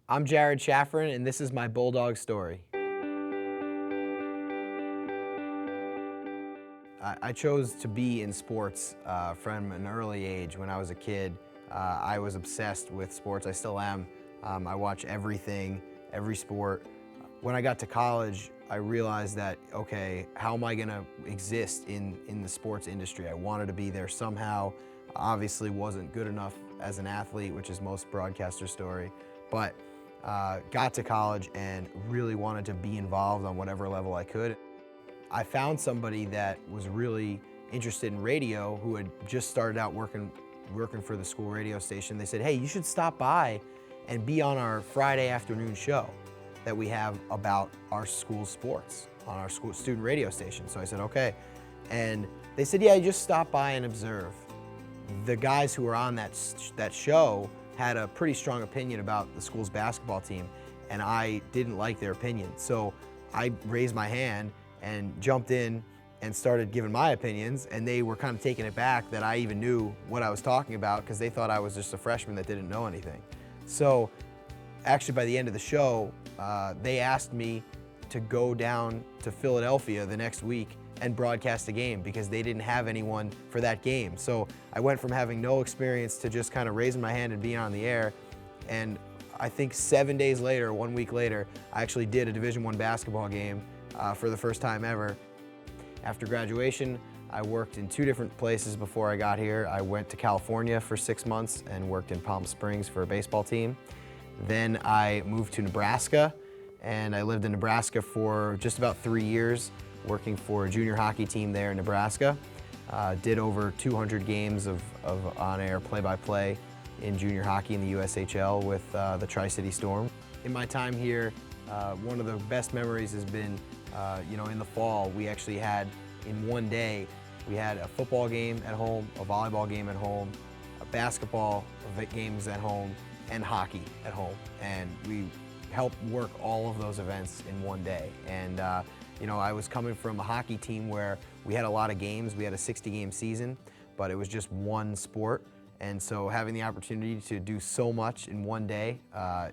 I'm Jared Shafran, and this is my Bulldog story. I chose to be in sports from an early age. When I was a kid, I was obsessed with sports. I still am. I watch everything, every sport. When I got to college, I realized that, okay, how am I gonna exist in the sports industry? I wanted to be there somehow. Obviously wasn't good enough as an athlete, which is most broadcasters' story, but got to college and really wanted to be involved on whatever level I could. I found somebody that was really interested in radio who had just started out working for the school radio station. They said, hey, you should stop by and be on our Friday afternoon show that we have about our school sports on our school student radio station. So I said, okay. And they said, yeah, just stop by and observe. The guys who were on that show had a pretty strong opinion about the school's basketball team, and I didn't like their opinion. So I raised my hand and jumped in and started giving my opinions, and they were kind of taken aback that I even knew what I was talking about because they thought I was just a freshman that didn't know anything. So actually by the end of the show, they asked me to go down to Philadelphia the next week and broadcast a game because they didn't have anyone for that game. So I went from having no experience to just kind of raising my hand and being on the air. And I think 7 days later, 1 week later, I actually did a Division I basketball game for the first time ever. After graduation, I worked in 2 different places before I got here. I went to California for 6 months and worked in Palm Springs for a baseball team. Then I moved to Nebraska, and I lived in Nebraska for just about 3 years, working for a junior hockey team there in Nebraska. Did over 200 games of on-air play-by-play in junior hockey in the USHL with the Tri-City Storm. In my time here, one of the best memories has been, in the fall, we actually had, in one day, we had a football game at home, a volleyball game at home, a basketball games at home, and hockey at home. And we helped work all of those events in one day. And I was coming from a hockey team where we had a lot of games. We had a 60-game season, but it was just one sport. And so having the opportunity to do so much in one day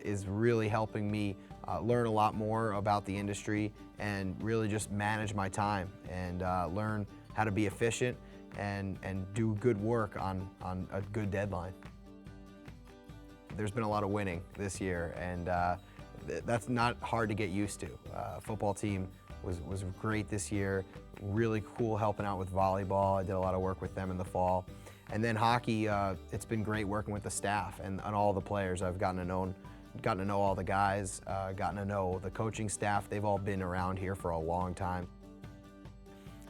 is really helping me learn a lot more about the industry and really just manage my time and learn how to be efficient and do good work on a good deadline. There's been a lot of winning this year, and that's not hard to get used to. Football team was great this year, really cool helping out with volleyball. I did a lot of work with them in the fall. And then hockey, it's been great working with the staff and all the players. I've gotten to know all the guys, gotten to know the coaching staff. They've all been around here for a long time.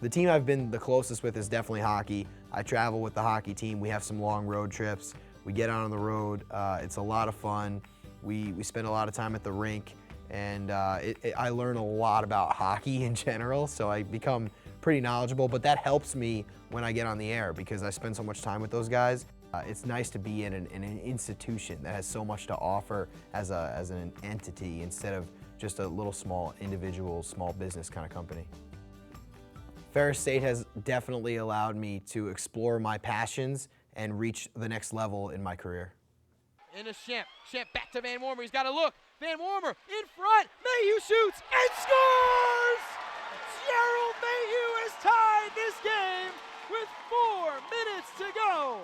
The team I've been the closest with is definitely hockey. I travel with the hockey team. We have some long road trips. We get out on the road. It's a lot of fun. We spend a lot of time at the rink, and I learn a lot about hockey in general, so I become pretty knowledgeable, but that helps me when I get on the air because I spend so much time with those guys. It's nice to be in an institution that has so much to offer as an entity instead of just a little small individual, small business kind of company. Ferris State has definitely allowed me to explore my passions and reach the next level in my career. Into Shemp. Shemp back to Van Warmer. He's got a look. Van Warmer in front. Mayhew shoots and scores! Gerald Mayhew has tied this game with 4 minutes to go.